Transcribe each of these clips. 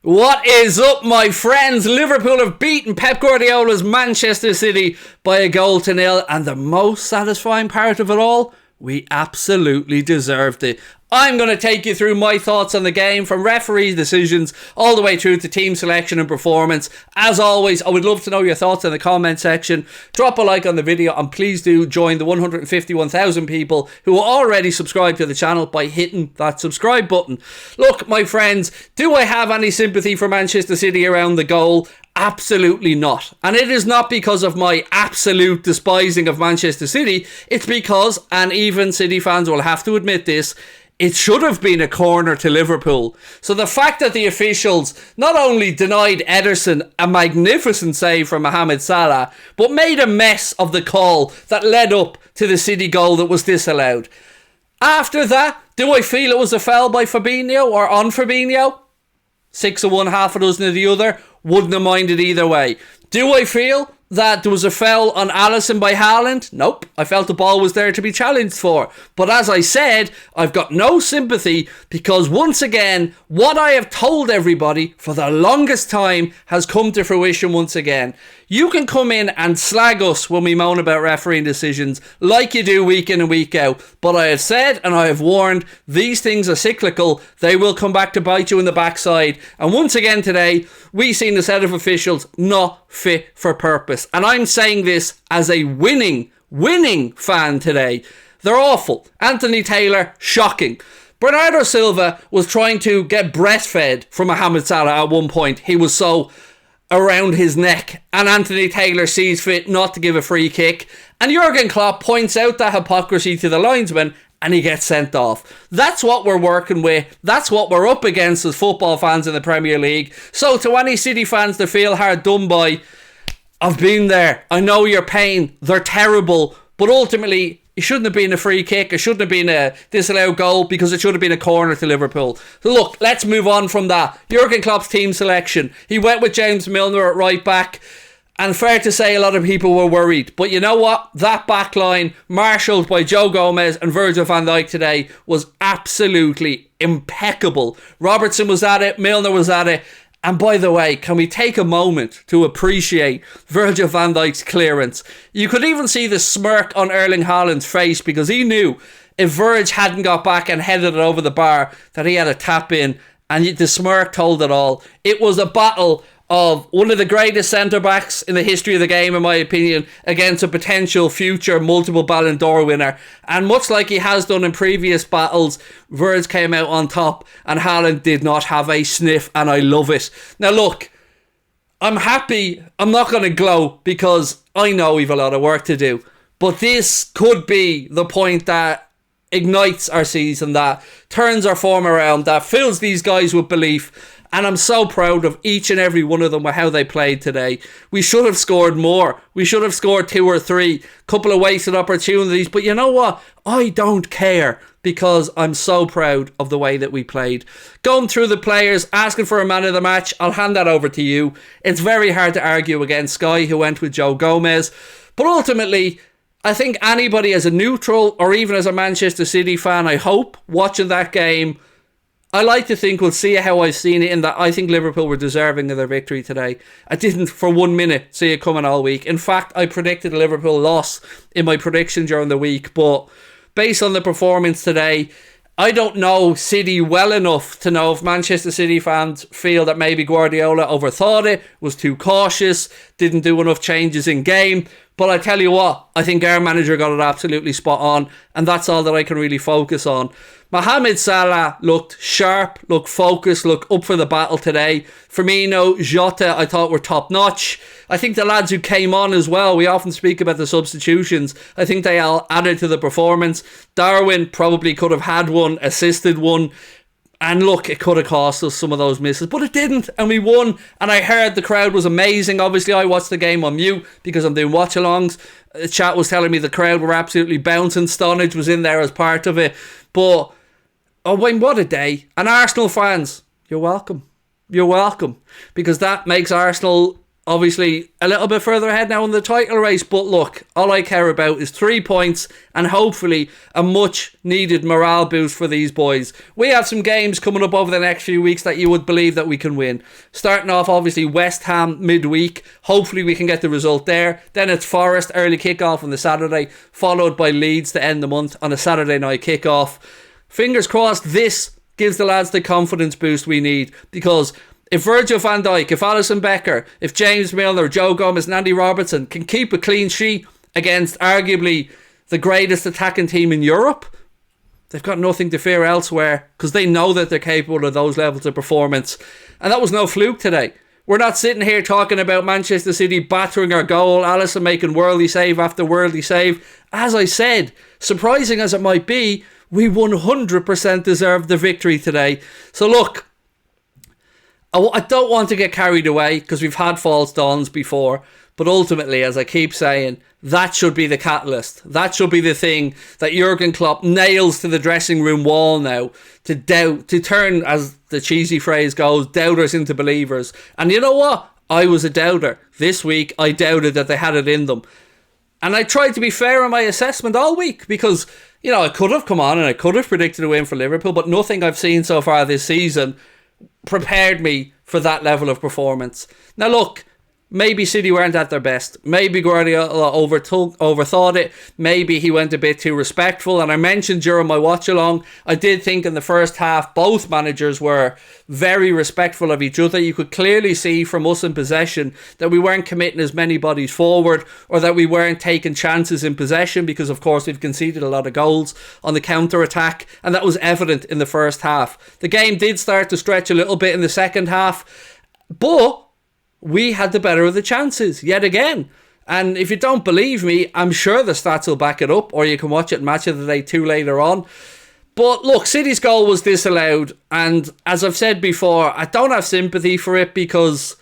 What is up, my friends? Liverpool have beaten Pep Guardiola's Manchester City by a goal to nil, and the most satisfying part of it all, we absolutely deserved it. I'm going to take you through my thoughts on the game, from referee decisions all the way through to team selection and performance. As always, I would love to know your thoughts in the comment section. Drop a like on the video, and please do join the 151,000 people who are already subscribed to the channel by hitting that subscribe button. Look, my friends, do I have any sympathy for Manchester City around the goal? Absolutely not. And it is not because of my absolute despising of Manchester City. It's because, and even City fans will have to admit this, it should have been a corner to Liverpool. So the fact that the officials not only denied Ederson a magnificent save from Mohamed Salah, but made a mess of the call that led up to the City goal that was disallowed. After that, do I feel it was a foul by Fabinho or on Fabinho? 6 of one, half a dozen of the other. Wouldn't have minded either way. Do I feel that there was a foul on Alisson by Haaland? Nope. I felt the ball was there to be challenged for. But as I said, I've got no sympathy, because once again, what I have told everybody for the longest time has come to fruition once again. You can come in and slag us when we moan about refereeing decisions like you do week in and week out. But I have said and I have warned, these things are cyclical. They will come back to bite you in the backside. And once again today, we've seen a set of officials not fit for purpose. And I'm saying this as a winning fan today. They're awful. Anthony Taylor, shocking. Bernardo Silva was trying to get breastfed from Mohamed Salah at one point. He was so around his neck, and Anthony Taylor sees fit not to give a free kick, and Jurgen Klopp points out that hypocrisy to the linesman, and he gets sent off. That's what we're working with. That's what we're up against as football fans in the Premier League. So to any City fans that feel hard done by, I've been there. I know your pain. They're terrible. But ultimately, it shouldn't have been a free kick. It shouldn't have been a disallowed goal, because it should have been a corner to Liverpool. So look, let's move on from that. Jurgen Klopp's team selection. He went with James Milner at right back. And fair to say, a lot of people were worried. But you know what? That back line, marshalled by Joe Gomez and Virgil van Dijk today, was absolutely impeccable. Robertson was at it. Milner was at it. And by the way, can we take a moment to appreciate Virgil van Dijk's clearance? You could even see the smirk on Erling Haaland's face, because he knew if Virg hadn't got back and headed it over the bar, that he had a tap in. And the smirk told it all. It was a battle of one of the greatest centre-backs in the history of the game, in my opinion, against a potential future multiple Ballon d'Or winner. And much like he has done in previous battles, Virg came out on top, and Haaland did not have a sniff, and I love it. Now look, I'm happy. I'm not going to gloat, because I know we've a lot of work to do. But this could be the point that ignites our season, that turns our form around, that fills these guys with belief. And I'm so proud of each and every one of them with how they played today. We should have scored more. We should have scored 2 or 3. Couple of wasted opportunities. But you know what? I don't care, because I'm so proud of the way that we played. Going through the players, asking for a man of the match, I'll hand that over to you. It's very hard to argue against Sky, who went with Joe Gomez. But ultimately, I think anybody as a neutral, or even as a Manchester City fan, I hope, watching that game, I like to think we'll see how I've seen it, in that I think Liverpool were deserving of their victory today. I didn't for 1 minute see it coming all week. In fact, I predicted a Liverpool loss in my prediction during the week, but based on the performance today, I don't know City well enough to know if Manchester City fans feel that maybe Guardiola overthought it, was too cautious, didn't do enough changes in game. But I tell you what, I think our manager got it absolutely spot on, and that's all that I can really focus on. Mohamed Salah looked sharp, looked focused, looked up for the battle today. Firmino, Jota, I thought were top notch. I think the lads who came on as well, we often speak about the substitutions, I think they all added to the performance. Darwin probably could have had one, assisted one. And look, it could have cost us some of those misses, but it didn't, and we won. And I heard the crowd was amazing. Obviously, I watched the game on mute because I'm doing watch-alongs. The chat was telling me the crowd were absolutely bouncing. Stonage was in there as part of it. But, oh, Wayne, what a day. And Arsenal fans, you're welcome. You're welcome. Because that makes Arsenal obviously a little bit further ahead now in the title race, but look, all I care about is 3 points and hopefully a much needed morale boost for these boys. We have some games coming up over the next few weeks that you would believe that we can win. Starting off obviously West Ham midweek, hopefully we can get the result there. Then it's Forest early kickoff on the Saturday, followed by Leeds to end the month on a Saturday night kickoff. Fingers crossed this gives the lads the confidence boost we need, because if Virgil van Dijk, if Alisson Becker, if James Milner, Joe Gomez and Andy Robertson can keep a clean sheet against arguably the greatest attacking team in Europe, they've got nothing to fear elsewhere, because they know that they're capable of those levels of performance. And that was no fluke today. We're not sitting here talking about Manchester City battering our goal, Alisson making worldly save after worldly save. As I said, surprising as it might be, we 100% deserved the victory today. So look, I don't want to get carried away because we've had false dawns before, but ultimately, as I keep saying, that should be the catalyst. That should be the thing that Jurgen Klopp nails to the dressing room wall now, to turn, as the cheesy phrase goes, doubters into believers. And you know what? I was a doubter. This week, I doubted that they had it in them. And I tried to be fair in my assessment all week because, you know, I could have come on and I could have predicted a win for Liverpool, but nothing I've seen so far this season prepared me for that level of performance. Now look, maybe City weren't at their best. Maybe Guardiola overthought it. Maybe he went a bit too respectful. And I mentioned during my watch along, I did think in the first half both managers were very respectful of each other. You could clearly see from us in possession that we weren't committing as many bodies forward, or that we weren't taking chances in possession, because of course we've conceded a lot of goals on the counter attack, and that was evident in the first half. The game did start to stretch a little bit in the second half, but we had the better of the chances yet again. And if you don't believe me, I'm sure the stats will back it up, or you can watch it Match of the Day 2 later on. But look, City's goal was disallowed, and as I've said before, I don't have sympathy for it, because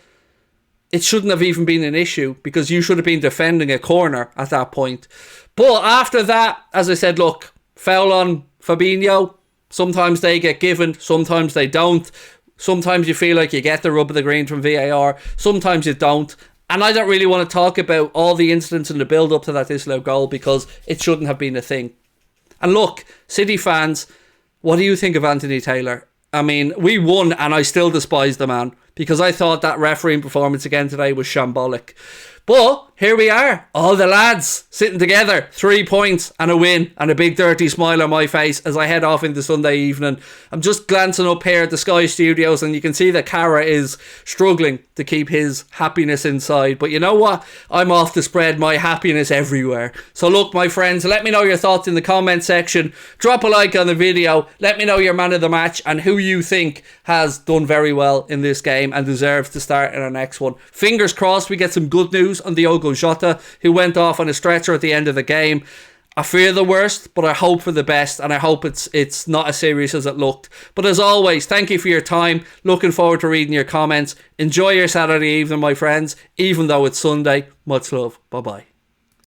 it shouldn't have even been an issue, because you should have been defending a corner at that point. But after that, as I said, look, foul on Fabinho. Sometimes they get given, sometimes they don't. Sometimes you feel like you get the rub of the green from VAR, sometimes you don't. And I don't really want to talk about all the incidents in the build-up to that disallowed goal, because it shouldn't have been a thing. And look, City fans, what do you think of Anthony Taylor? I mean, we won and I still despise the man, because I thought that refereeing performance again today was shambolic. But here we are, all the lads sitting together, 3 points and a win, and a big dirty smile on my face as I head off into Sunday evening. I'm just glancing up here at the Sky Studios, and you can see that Cara is struggling to keep his happiness inside. But you know what? I'm off to spread my happiness everywhere. So look, my friends, let me know your thoughts in the comment section. Drop a like on the video. Let me know your man of the match and who you think has done very well in this game and deserves to start in our next one. Fingers crossed we get some good news on Diogo Jota, who went off on a stretcher at the end of the game. I fear the worst, but I hope for the best, and I hope it's not as serious as it looked. But as always, thank you for your time. Looking forward to reading your comments. Enjoy your Saturday evening, my friends, even though it's Sunday. Much love. Bye-bye.